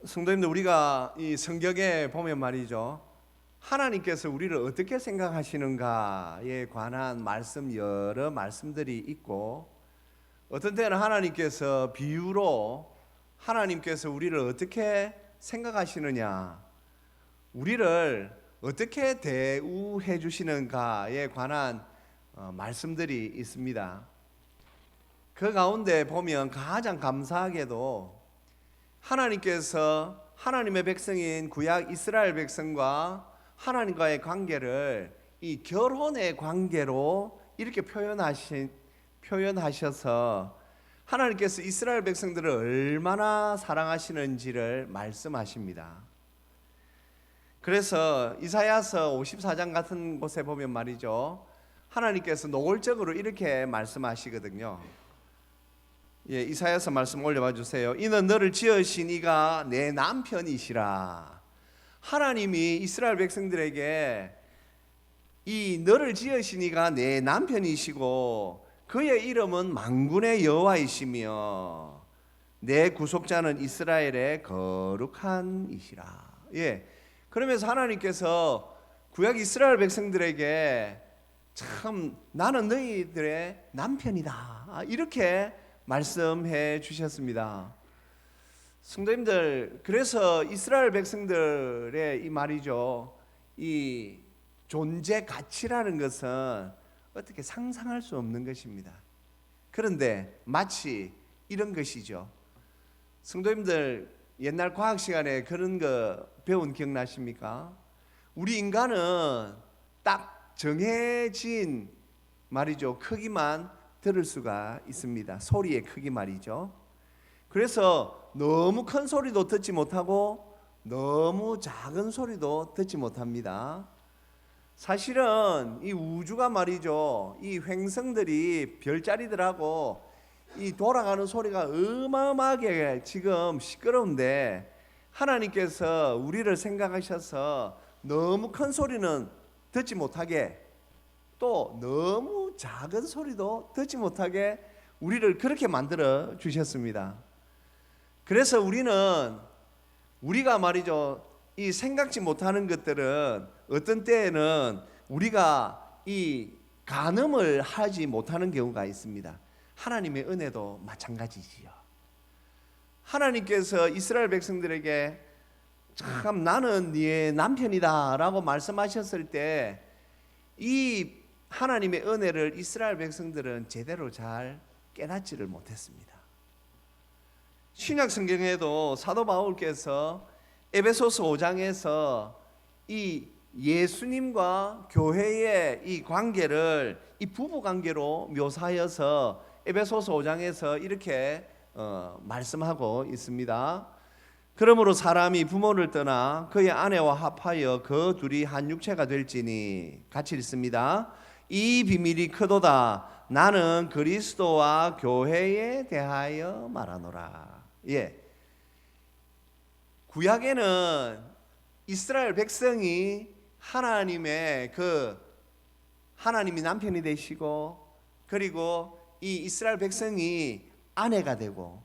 성도님들, 우리가 이 성경에 보면 말이죠, 하나님께서 우리를 어떻게 생각하시는가에 관한 말씀, 여러 말씀들이 있고, 어떤 때는 하나님께서 비유로 하나님께서 우리를 어떻게 생각하시느냐, 우리를 어떻게 대우해 주시는가에 관한 말씀들이 있습니다. 그 가운데 보면 가장 감사하게도 하나님께서 하나님의 백성인 구약 이스라엘 백성과 하나님과의 관계를 이 결혼의 관계로 이렇게 표현하셔서 하나님께서 이스라엘 백성들을 얼마나 사랑하시는지를 말씀하십니다. 그래서 이사야서 54장 같은 곳에 보면 말이죠, 하나님께서 노골적으로 이렇게 말씀하시거든요. 이사야서 말씀 올려봐 주세요. 이는 너를 지으신 이가 내 남편이시라. 하나님이 이스라엘 백성들에게 이 너를 지으신 이가 내 남편이시고 그의 이름은 만군의 여호와이시며 내 구속자는 이스라엘의 거룩한 이시라. 그러면서 하나님께서 구약 이스라엘 백성들에게 참 나는 너희들의 남편이다, 이렇게 말씀해 주셨습니다. 성도님들, 그래서 이스라엘 백성들의 이 말이죠, 이 존재 가치라는 것은 어떻게 상상할 수 없는 것입니다. 그런데 마치 이런 것이죠. 성도님들, 옛날 과학 시간에 그런 거 배운 기억나십니까? 우리 인간은 딱 정해진 말이죠, 크기만 들을 수가 있습니다. 소리의 크기 말이죠. 그래서 너무 큰 소리도 듣지 못하고 너무 작은 소리도 듣지 못합니다. 사실은 이 우주가 말이죠, 이 횡성들이 별자리들하고 이 돌아가는 소리가 어마어마하게 지금 시끄러운데, 하나님께서 우리를 생각하셔서 너무 큰 소리는 듣지 못하게, 또 너무 작은 소리도 듣지 못하게 우리를 그렇게 만들어 주셨습니다. 그래서 우리가 말이죠, 이 생각지 못하는 것들은 어떤 때에는 우리가 이 가늠을 하지 못하는 경우가 있습니다. 하나님의 은혜도 마찬가지지요. 하나님께서 이스라엘 백성들에게 참 나는 네 남편이다 라고 말씀하셨을 때 이 하나님의 은혜를 이스라엘 백성들은 제대로 잘 깨닫지를 못했습니다. 신약 성경에도 사도 바울께서 에베소서 5장에서 이 예수님과 교회의 이 관계를 이 부부 관계로 묘사하여서 에베소서 5장에서 이렇게 말씀하고 있습니다. 그러므로 사람이 부모를 떠나 그의 아내와 합하여 그 둘이 한 육체가 될지니, 같이 읽습니다. 이 비밀이 크도다. 나는 그리스도와 교회에 대하여 말하노라. 구약에는 이스라엘 백성이 하나님이 남편이 되시고, 그리고 이 이스라엘 백성이 아내가 되고,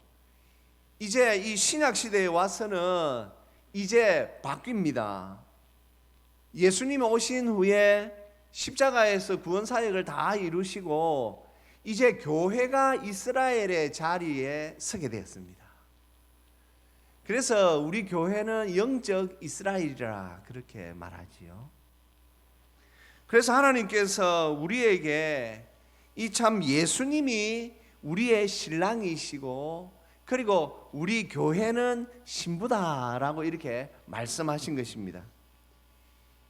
이제 이 신약 시대에 와서는 이제 바뀝니다. 예수님이 오신 후에 십자가에서 구원 사역을 다 이루시고 이제 교회가 이스라엘의 자리에 서게 되었습니다. 그래서 우리 교회는 영적 이스라엘이라 그렇게 말하지요. 그래서 하나님께서 우리에게 이 참 예수님이 우리의 신랑이시고, 그리고 우리 교회는 신부다라고 이렇게 말씀하신 것입니다.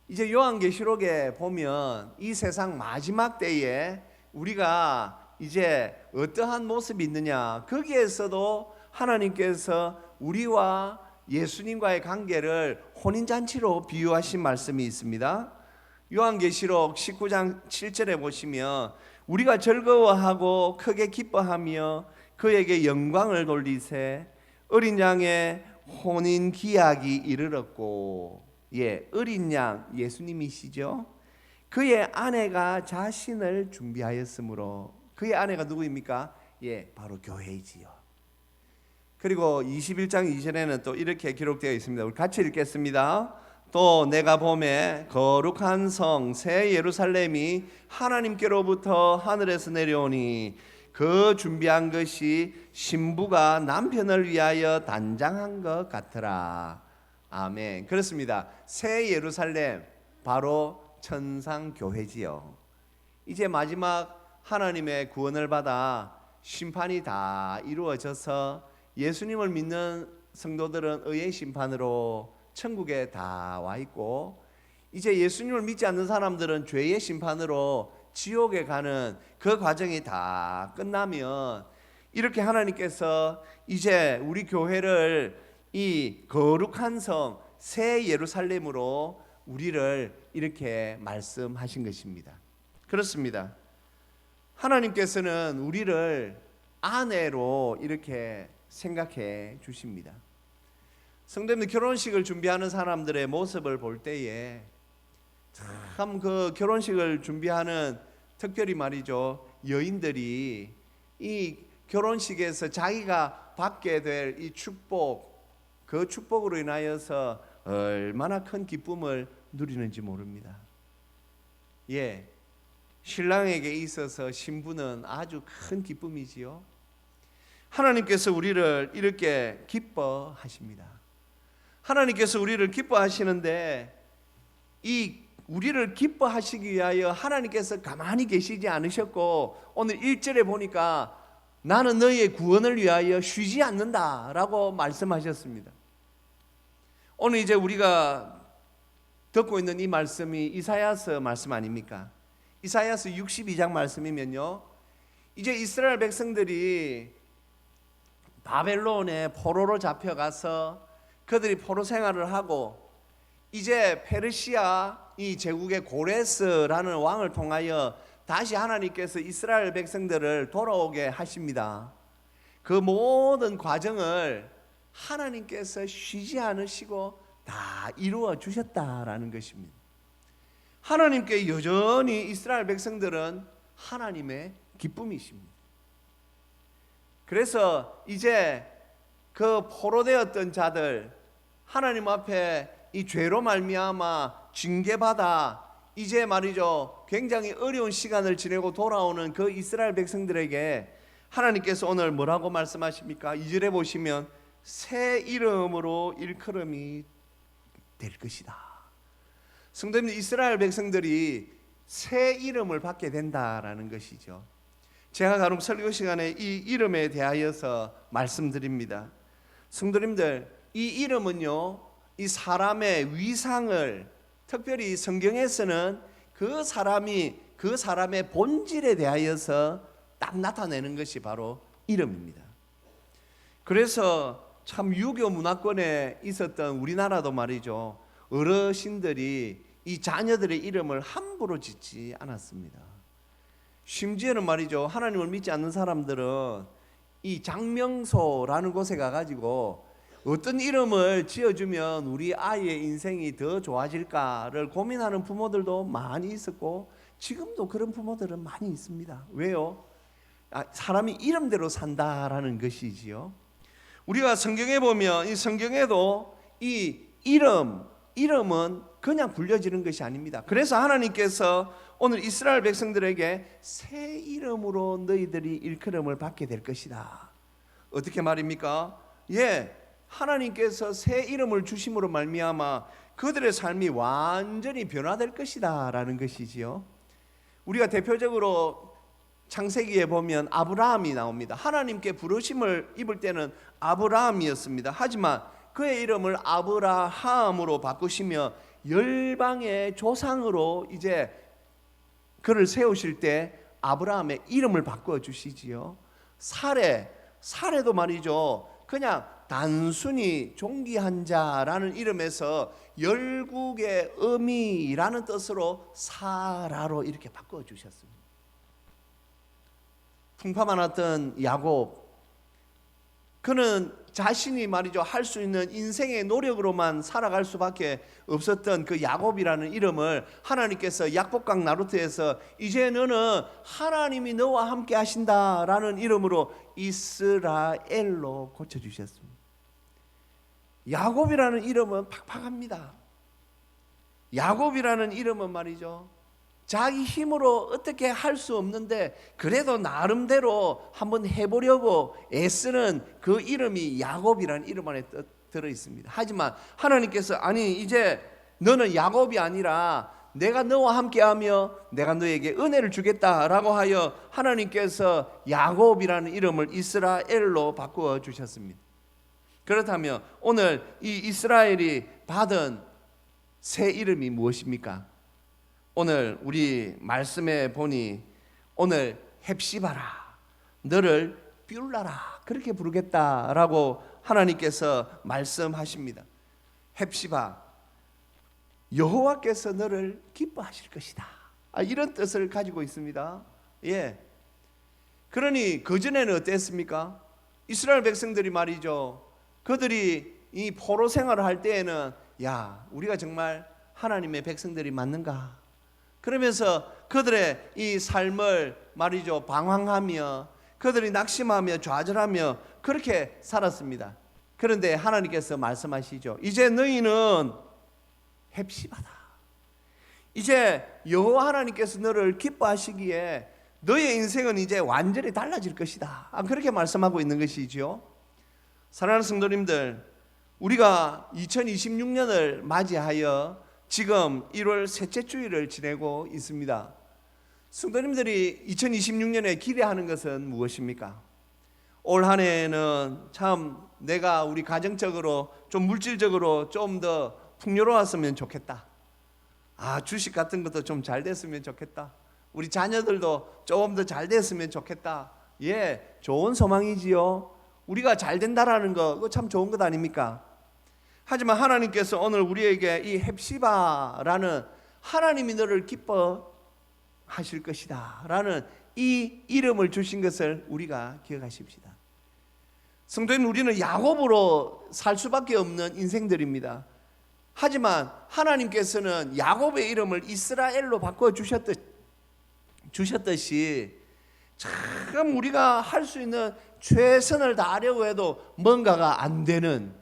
이제 요한계시록에 보면 이 세상 마지막 때에 우리가 이제 어떠한 모습이 있느냐, 거기에서도 하나님께서 우리와 예수님과의 관계를 혼인잔치로 비유하신 말씀이 있습니다. 요한계시록 19장 7절에 보시면 우리가 즐거워하고 크게 기뻐하며 그에게 영광을 돌리세 어린 양의 혼인 기약이 이르렀고, 어린 양 예수님이시죠. 그의 아내가 자신을 준비하였으므로, 그의 아내가 누구입니까? 바로 교회이지요. 그리고 21장 2절에는 또 이렇게 기록되어 있습니다. 우리 같이 읽겠습니다. 또 내가 보매 거룩한 성 새 예루살렘이 하나님께로부터 하늘에서 내려오니 그 준비한 것이 신부가 남편을 위하여 단장한 것 같더라. 아멘. 그렇습니다. 새 예루살렘 바로 천상교회지요. 이제 마지막 하나님의 구원을 받아 심판이 다 이루어져서 예수님을 믿는 성도들은 의의 심판으로 천국에 다 와 있고, 이제 예수님을 믿지 않는 사람들은 죄의 심판으로 지옥에 가는 그 과정이 다 끝나면 이렇게 하나님께서 이제 우리 교회를 이 거룩한 성 새 예루살렘으로 우리를 이렇게 말씀하신 것입니다. 그렇습니다. 하나님께서는 우리를 아내로 이렇게 생각해 주십니다. 성도님들, 결혼식을 준비하는 사람들의 모습을 볼 때에 참 그 결혼식을 준비하는, 특별히 말이죠, 여인들이 이 결혼식에서 자기가 받게 될 이 축복, 그 축복으로 인하여서 얼마나 큰 기쁨을 누리는지 모릅니다. 예, 신랑에게 있어서 신부는 아주 큰 기쁨이지요. 하나님께서 우리를 이렇게 기뻐하십니다. 하나님께서 우리를 기뻐하시는데, 이 우리를 기뻐하시기 위하여 하나님께서 가만히 계시지 않으셨고, 오늘 1절에 보니까 나는 너희의 구원을 위하여 쉬지 않는다라고 말씀하셨습니다. 오늘 이제 우리가 듣고 있는 이 말씀이 이사야서 말씀 아닙니까? 이사야서 62장 말씀이면요, 이제 이스라엘 백성들이 바벨론에 포로로 잡혀가서 그들이 포로 생활을 하고, 이제 페르시아 이 제국의 고레스라는 왕을 통하여 다시 하나님께서 이스라엘 백성들을 돌아오게 하십니다. 그 모든 과정을 하나님께서 쉬지 않으시고 다 이루어 주셨다라는 것입니다. 하나님께 여전히 이스라엘 백성들은 하나님의 기쁨이십니다. 그래서 이제 그 포로되었던 자들, 하나님 앞에 이 죄로 말미암아 징계받아 이제 말이죠, 굉장히 어려운 시간을 지내고 돌아오는 그 이스라엘 백성들에게 하나님께서 오늘 뭐라고 말씀하십니까? 2절에 보시면 새 이름으로 일컬음이 될 것이다. 성도님, 이스라엘 백성들이 새 이름을 받게 된다라는 것이죠. 제가 간혹 설교 시간에 이 이름에 대하여서 말씀드립니다. 성도님들, 이 이름은요, 이 사람의 위상을, 특별히 성경에서는 그 사람의 본질에 대하여서 딱 나타내는 것이 바로 이름입니다. 그래서 참 유교 문화권에 있었던 우리나라도 말이죠, 어르신들이 이 자녀들의 이름을 함부로 짓지 않았습니다. 심지어는 말이죠, 하나님을 믿지 않는 사람들은 이 장명소라는 곳에 가가지고 어떤 이름을 지어주면 우리 아이의 인생이 더 좋아질까를 고민하는 부모들도 많이 있었고, 지금도 그런 부모들은 많이 있습니다. 왜요? 사람이 이름대로 산다라는 것이지요. 우리가 성경에 보면 이 성경에도 이 이름은 그냥 불려지는 것이 아닙니다. 그래서 하나님께서 오늘 이스라엘 백성들에게 새 이름으로 너희들이 일컬음을 받게 될 것이다. 어떻게 말입니까? 예, 하나님께서 새 이름을 주심으로 말미암아 그들의 삶이 완전히 변화될 것이다 라는 것이지요. 우리가 대표적으로 창세기에 보면 아브라함이 나옵니다. 하나님께 부르심을 입을 때는 아브라함이었습니다. 하지만 그의 이름을 아브라함으로 바꾸시며 열방의 조상으로 이제 그를 세우실 때 아브라함의 이름을 바꿔 주시지요. 사레도 말이죠, 그냥 단순히 존귀한 자라는 이름에서 열국의 어미라는 뜻으로 사라로 이렇게 바꿔 주셨습니다. 풍파 많았던 야곱, 그는 자신이 말이죠 할 수 있는 인생의 노력으로만 살아갈 수밖에 없었던 그 야곱이라는 이름을 하나님께서 약복강 나루트에서 이제 너는 하나님이 너와 함께 하신다라는 이름으로 이스라엘로 고쳐주셨습니다. 야곱이라는 이름은 팍팍합니다. 야곱이라는 이름은 말이죠 자기 힘으로 어떻게 할 수 없는데 그래도 나름대로 한번 해보려고 애쓰는 그 이름이 야곱이라는 이름 안에 들어 있습니다. 하지만 하나님께서 아니 이제 너는 야곱이 아니라 내가 너와 함께하며 내가 너에게 은혜를 주겠다라고 하여 하나님께서 야곱이라는 이름을 이스라엘로 바꾸어 주셨습니다. 그렇다면 오늘 이 이스라엘이 받은 새 이름이 무엇입니까? 오늘 우리 말씀에 보니 오늘 헵시바라 너를 뷸라라 그렇게 부르겠다라고 하나님께서 말씀하십니다. 헵시바 여호와께서 너를 기뻐하실 것이다 이런 뜻을 가지고 있습니다. 예. 그러니 그전에는 어땠습니까? 이스라엘 백성들이 말이죠 그들이 이 포로 생활을 할 때에는 야 우리가 정말 하나님의 백성들이 맞는가 그러면서 그들의 이 삶을 말이죠 방황하며 그들이 낙심하며 좌절하며 그렇게 살았습니다. 그런데 하나님께서 말씀하시죠 이제 너희는 헵시바다 이제 여호와 하나님께서 너를 기뻐하시기에 너의 인생은 이제 완전히 달라질 것이다 그렇게 말씀하고 있는 것이죠. 사랑하는 성도님들 우리가 2026년을 맞이하여 지금 1월 셋째 주일을 지내고 있습니다. 성도님들이 2026년에 기대하는 것은 무엇입니까? 올 한 해에는 참 내가 우리 가정적으로 좀 물질적으로 좀 더 풍요로웠으면 좋겠다. 주식 같은 것도 좀 잘 됐으면 좋겠다. 우리 자녀들도 조금 더 잘 됐으면 좋겠다. 예, 좋은 소망이지요. 우리가 잘 된다라는 거 그거 참 좋은 것 아닙니까? 하지만 하나님께서 오늘 우리에게 이 헵시바라는 하나님이 너를 기뻐하실 것이다 라는 이 이름을 주신 것을 우리가 기억하십시다. 성도님 우리는 야곱으로 살 수밖에 없는 인생들입니다. 하지만 하나님께서는 야곱의 이름을 이스라엘로 바꿔 주셨듯이 참 우리가 할 수 있는 최선을 다하려고 해도 뭔가가 안 되는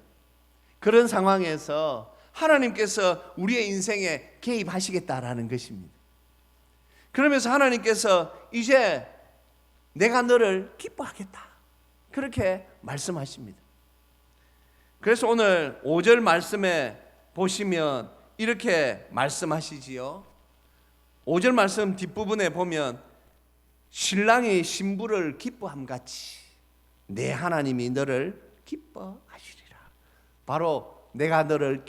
그런 상황에서 하나님께서 우리의 인생에 개입하시겠다라는 것입니다. 그러면서 하나님께서 이제 내가 너를 기뻐하겠다 그렇게 말씀하십니다. 그래서 오늘 5절 말씀에 보시면 이렇게 말씀하시지요. 5절 말씀 뒷부분에 보면 신랑이 신부를 기뻐함 같이 내 하나님이 너를 기뻐하시리라. 바로 내가 너를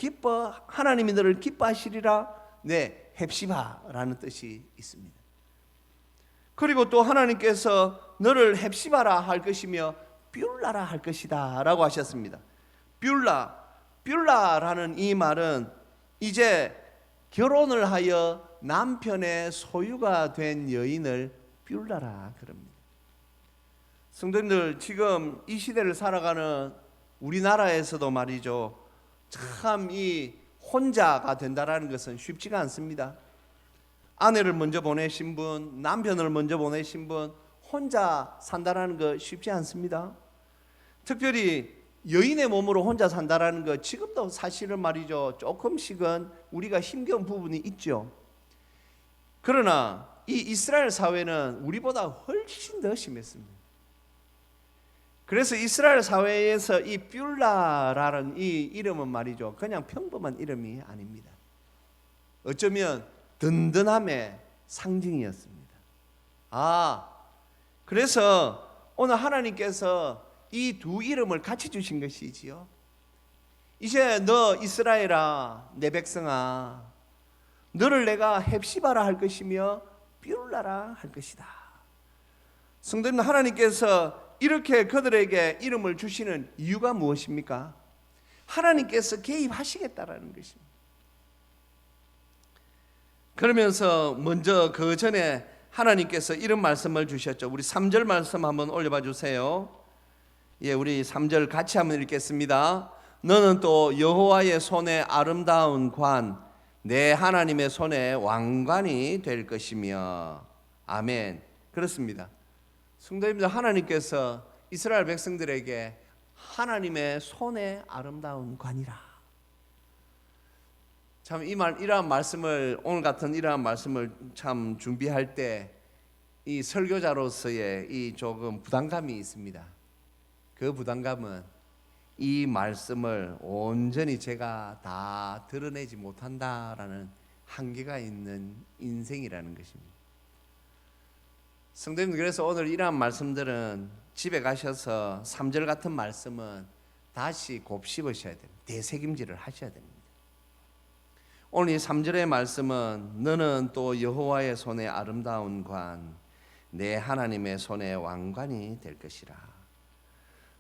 하나님이 너를 기뻐하시리라. 네, 헵시바라는 뜻이 있습니다. 그리고 또 하나님께서 너를 헵시바라 할 것이며 뷸라라 할 것이다 라고 하셨습니다. 뷸라라는 이 말은 이제 결혼을 하여 남편의 소유가 된 여인을 뷸라라 그럽니다. 성도님들 지금 이 시대를 살아가는 우리나라에서도 말이죠 참 이 혼자가 된다라는 것은 쉽지가 않습니다. 아내를 먼저 보내신 분, 남편을 먼저 보내신 분 혼자 산다라는 거 쉽지 않습니다. 특별히 여인의 몸으로 혼자 산다라는 거 지금도 사실은 말이죠 조금씩은 우리가 힘겨운 부분이 있죠. 그러나 이 이스라엘 사회는 우리보다 훨씬 더 심했습니다. 그래서 이스라엘 사회에서 이 뷸라라는 이 이름은 말이죠 그냥 평범한 이름이 아닙니다. 어쩌면 든든함의 상징이었습니다. 그래서 오늘 하나님께서 이 두 이름을 같이 주신 것이지요. 이제 너 이스라엘아 내 백성아 너를 내가 헵시바라 할 것이며 뷸라라 할 것이다. 성도님 하나님께서 이렇게 그들에게 이름을 주시는 이유가 무엇입니까? 하나님께서 개입하시겠다라는 것입니다. 그러면서 먼저 그 전에 하나님께서 이런 말씀을 주셨죠. 우리 3절 말씀 한번 올려봐 주세요. 예, 우리 3절 같이 한번 읽겠습니다. 너는 또 여호와의 손에 아름다운 관, 내 하나님의 손에 왕관이 될 것이며. 아멘. 그렇습니다. 성도님들, 하나님께서 이스라엘 백성들에게 하나님의 손에 아름다운 관이라. 참 이러한 말씀을, 오늘 같은 이러한 말씀을 참 준비할 때 이 설교자로서의 이 조금 부담감이 있습니다. 그 부담감은 이 말씀을 온전히 제가 다 드러내지 못한다라는 한계가 있는 인생이라는 것입니다. 성도님들, 그래서 오늘 이러한 말씀들은 집에 가셔서 3절 같은 말씀은 다시 곱씹으셔야 됩니다. 되새김질을 하셔야 됩니다. 오늘 이 3절의 말씀은 너는 또 여호와의 손에 아름다운 관, 내 하나님의 손에 왕관이 될 것이라.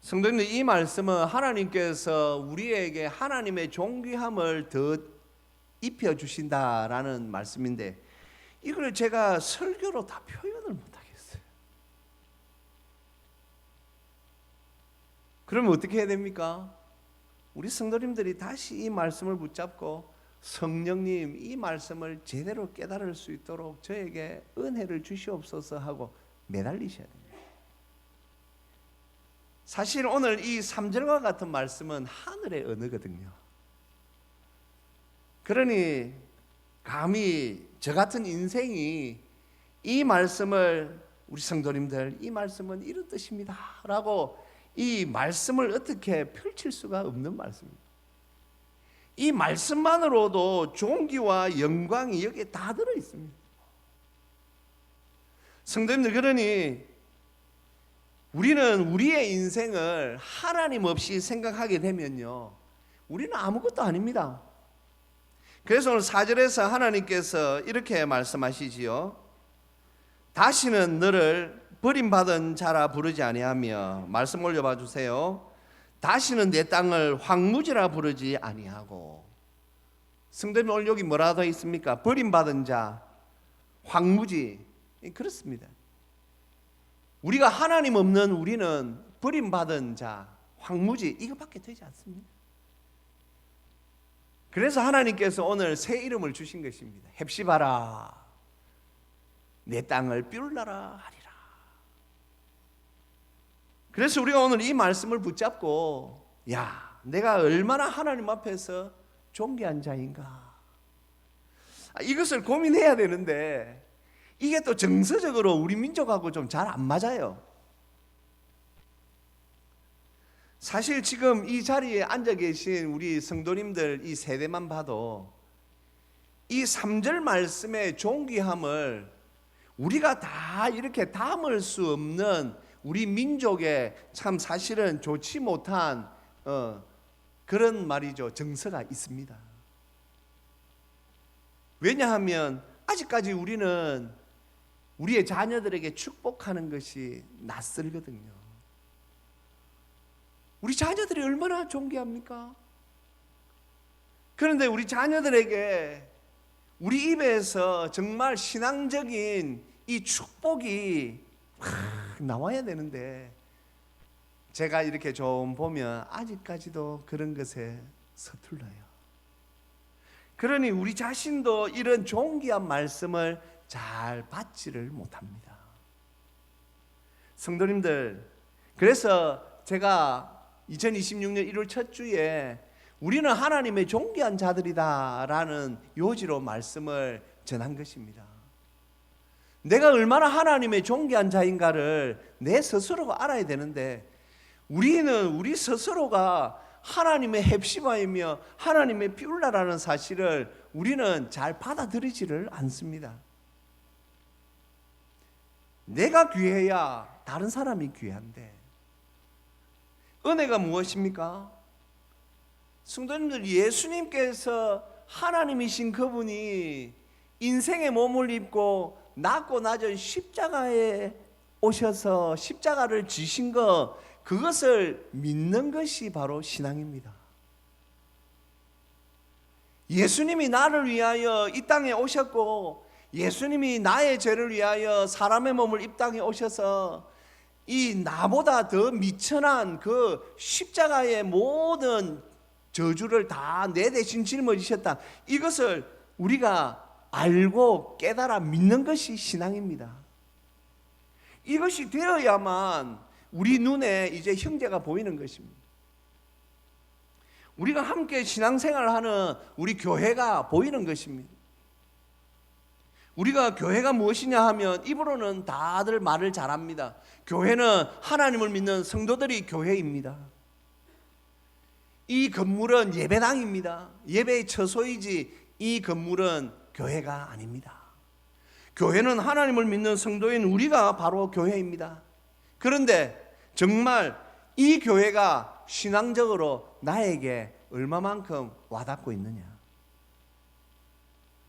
성도님들, 이 말씀은 하나님께서 우리에게 하나님의 존귀함을 더 입혀주신다라는 말씀인데, 이걸 제가 설교로 다 표현을 못하겠어요. 그러면 어떻게 해야 됩니까? 우리 성도님들이 다시 이 말씀을 붙잡고 성령님, 이 말씀을 제대로 깨달을 수 있도록 저에게 은혜를 주시옵소서 하고 매달리셔야 됩니다. 사실 오늘 이 3절과 같은 말씀은 하늘의 언어거든요. 그러니 감히 저 같은 인생이 이 말씀을, 우리 성도님들, 이 말씀은 이런 뜻입니다 라고 이 말씀을 어떻게 펼칠 수가 없는 말씀입니다. 이 말씀만으로도 존귀와 영광이 여기에 다 들어 있습니다. 성도님들, 그러니 우리는 우리의 인생을 하나님 없이 생각하게 되면요, 우리는 아무것도 아닙니다. 그래서 오늘 4절에서 하나님께서 이렇게 말씀하시지요. 다시는 너를 버림받은 자라 부르지 아니하며, 말씀 올려봐 주세요. 다시는 내 땅을 황무지라 부르지 아니하고. 성도님, 오늘 여기 뭐라 더 있습니까? 버림받은 자, 황무지. 그렇습니다. 우리가 하나님 없는 우리는 버림받은 자, 황무지, 이거밖에 되지 않습니다. 그래서 하나님께서 오늘 새 이름을 주신 것입니다. 헵시바라, 내 땅을 삐울라라 하리라. 그래서 우리가 오늘 이 말씀을 붙잡고, 야, 내가 얼마나 하나님 앞에서 존귀한 자인가, 이것을 고민해야 되는데, 이게 또 정서적으로 우리 민족하고 좀 잘 안 맞아요. 사실 지금 이 자리에 앉아 계신 우리 성도님들 이 세대만 봐도 이 3절 말씀의 존귀함을 우리가 다 이렇게 담을 수 없는 우리 민족의 참 사실은 좋지 못한 그런 말이죠, 정서가 있습니다. 왜냐하면 아직까지 우리는 우리의 자녀들에게 축복하는 것이 낯설거든요. 우리 자녀들이 얼마나 존귀합니까? 그런데 우리 자녀들에게 우리 입에서 정말 신앙적인 이 축복이 나와야 되는데, 제가 이렇게 좀 보면 아직까지도 그런 것에 서툴러요. 그러니 우리 자신도 이런 존귀한 말씀을 잘 받지를 못합니다. 성도님들, 그래서 제가 2026년 1월 첫 주에 우리는 하나님의 존귀한 자들이다라는 요지로 말씀을 전한 것입니다. 내가 얼마나 하나님의 존귀한 자인가를 내 스스로가 알아야 되는데, 우리는 우리 스스로가 하나님의 헵시바이며 하나님의 삐울라라는 사실을 우리는 잘 받아들이지를 않습니다. 내가 귀해야 다른 사람이 귀한데, 은혜가 무엇입니까? 성도님들, 예수님께서 하나님이신 그분이 인생의 몸을 입고 낮고 낮은 십자가에 오셔서 십자가를 지신 것, 그것을 믿는 것이 바로 신앙입니다. 예수님이 나를 위하여 이 땅에 오셨고, 예수님이 나의 죄를 위하여 사람의 몸을 이 땅에 오셔서 이 나보다 더 미천한 그 십자가의 모든 저주를 다 내 대신 짊어지셨다. 이것을 우리가 알고 깨달아 믿는 것이 신앙입니다. 이것이 되어야만 우리 눈에 이제 형제가 보이는 것입니다. 우리가 함께 신앙생활을 하는 우리 교회가 보이는 것입니다. 우리가 교회가 무엇이냐 하면 입으로는 다들 말을 잘합니다. 교회는 하나님을 믿는 성도들이 교회입니다. 이 건물은 예배당입니다. 예배의 처소이지 이 건물은 교회가 아닙니다. 교회는 하나님을 믿는 성도인 우리가 바로 교회입니다. 그런데 정말 이 교회가 신앙적으로 나에게 얼마만큼 와닿고 있느냐?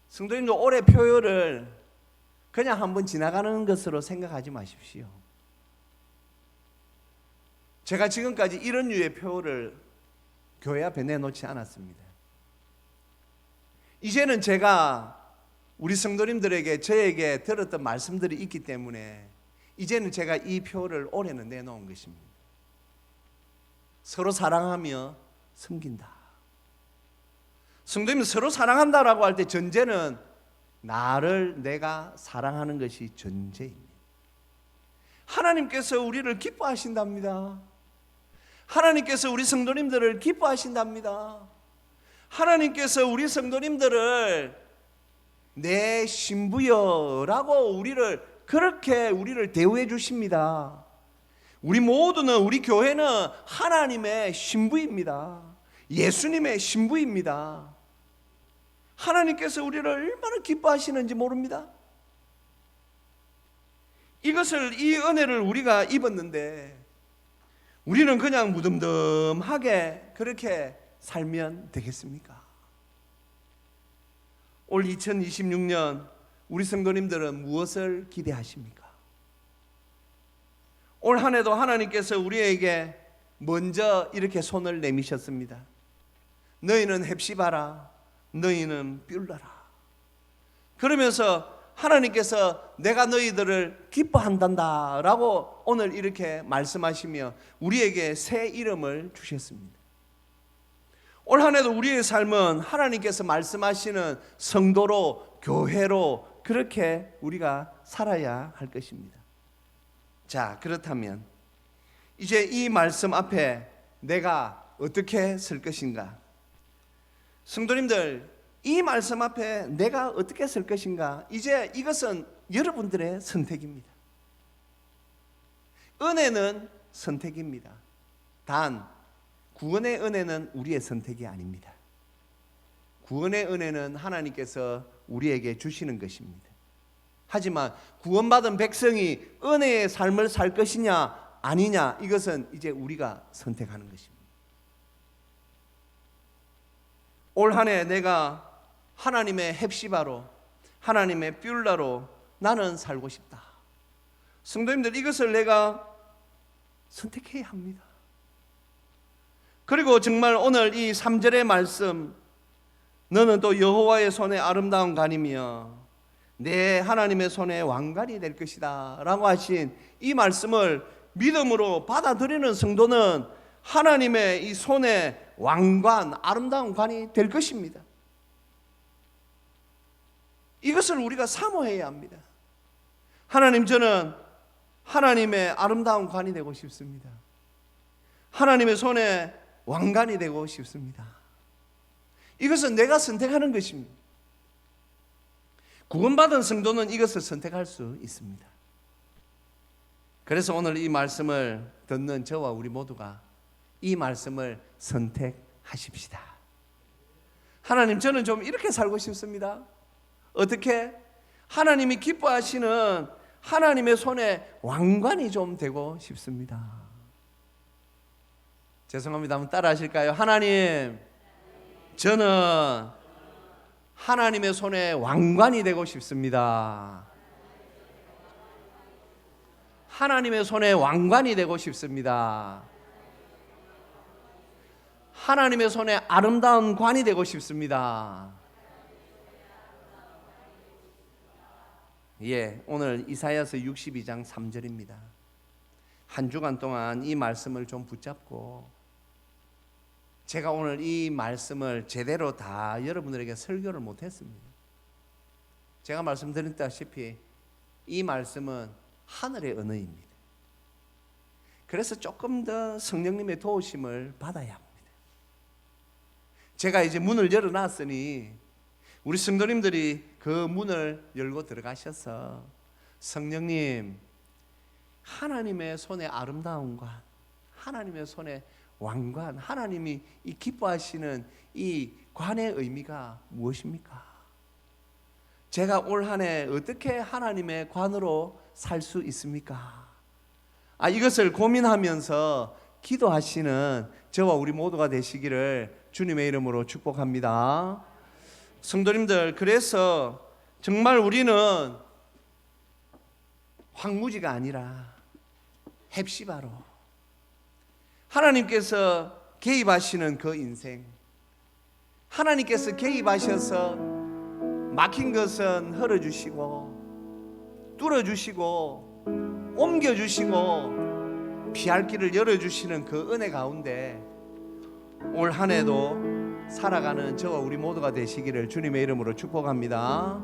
성도님도 올해 표요를 그냥 한번 지나가는 것으로 생각하지 마십시오. 제가 지금까지 이런 류의 표를 교회 앞에 내놓지 않았습니다. 이제는 제가 우리 성도님들에게 저에게 들었던 말씀들이 있기 때문에 이제는 제가 이 표를 올해는 내놓은 것입니다. 서로 사랑하며 섬긴다. 성도님 서로 사랑한다라고 할 때 전제는 나를 내가 사랑하는 것이 전제입니다. 하나님께서 우리를 기뻐하신답니다. 하나님께서 우리 성도님들을 기뻐하신답니다. 하나님께서 우리 성도님들을 내 신부여라고 우리를 그렇게 우리를 대우해 주십니다. 우리 모두는 우리 교회는 하나님의 신부입니다. 예수님의 신부입니다. 하나님께서 우리를 얼마나 기뻐하시는지 모릅니다. 이 은혜를 우리가 입었는데 우리는 그냥 무덤덤하게 그렇게 살면 되겠습니까? 올 2026년 우리 성도님들은 무엇을 기대하십니까? 올 한 해도 하나님께서 우리에게 먼저 이렇게 손을 내미셨습니다. 너희는 헵시바라, 너희는 뷸라라. 그러면서 하나님께서 내가 너희들을 기뻐한단다 라고 오늘 이렇게 말씀하시며 우리에게 새 이름을 주셨습니다. 올 한 해도 우리의 삶은 하나님께서 말씀하시는 성도로, 교회로 그렇게 우리가 살아야 할 것입니다. 자, 그렇다면 이제 이 말씀 앞에 내가 어떻게 설 것인가? 성도님들, 이 말씀 앞에 내가 어떻게 설 것인가? 이제 이것은 여러분들의 선택입니다. 은혜는 선택입니다. 단 구원의 은혜는 우리의 선택이 아닙니다. 구원의 은혜는 하나님께서 우리에게 주시는 것입니다. 하지만 구원받은 백성이 은혜의 삶을 살 것이냐 아니냐, 이것은 이제 우리가 선택하는 것입니다. 올 한 해 내가 하나님의 헵시바로, 하나님의 뷸라로 나는 살고 싶다. 성도님들, 이것을 내가 선택해야 합니다. 그리고 정말 오늘 이 3절의 말씀, 너는 또 여호와의 손에 아름다운 간이며 내 하나님의 손에 왕관이 될 것이다 라고 하신 이 말씀을 믿음으로 받아들이는 성도는 하나님의 이 손에 왕관, 아름다운 관이 될 것입니다. 이것을 우리가 사모해야 합니다. 하나님, 저는 하나님의 아름다운 관이 되고 싶습니다. 하나님의 손에 왕관이 되고 싶습니다. 이것은 내가 선택하는 것입니다. 구원받은 성도는 이것을 선택할 수 있습니다. 그래서 오늘 이 말씀을 듣는 저와 우리 모두가 이 말씀을 선택하십시다. 하나님, 저는 좀 이렇게 살고 싶습니다. 어떻게? 하나님이 기뻐하시는 하나님의 손에 왕관이 좀 되고 싶습니다. 죄송합니다. 한번 따라 하실까요? 하나님, 저는 하나님의 손에 왕관이 되고 싶습니다. 하나님의 손에 왕관이 되고 싶습니다. 하나님의 손에 아름다운 관이 되고 싶습니다. 예, 오늘 이사야서 62장 3절입니다. 한 주간 동안 이 말씀을 좀 붙잡고 제가 오늘 이 말씀을 제대로 다 여러분들에게 설교를 못했습니다. 제가 말씀드렸다시피 이 말씀은 하늘의 언어입니다. 그래서 조금 더 성령님의 도우심을 받아야 합니다. 제가 이제 문을 열어놨으니 우리 성도님들이 그 문을 열고 들어가셔서 성령님, 하나님의 손의 아름다움과 하나님의 손의 왕관, 하나님이 이 기뻐하시는 이 관의 의미가 무엇입니까? 제가 올 한 해 어떻게 하나님의 관으로 살 수 있습니까? 이것을 고민하면서 기도하시는 저와 우리 모두가 되시기를 주님의 이름으로 축복합니다. 성도님들, 그래서 정말 우리는 황무지가 아니라 헵시바로 하나님께서 개입하시는 그 인생, 하나님께서 개입하셔서 막힌 것은 헐어주시고 뚫어주시고 옮겨주시고 피할 길을 열어주시는 그 은혜 가운데 올 한 해도 살아가는 저와 우리 모두가 되시기를 주님의 이름으로 축복합니다.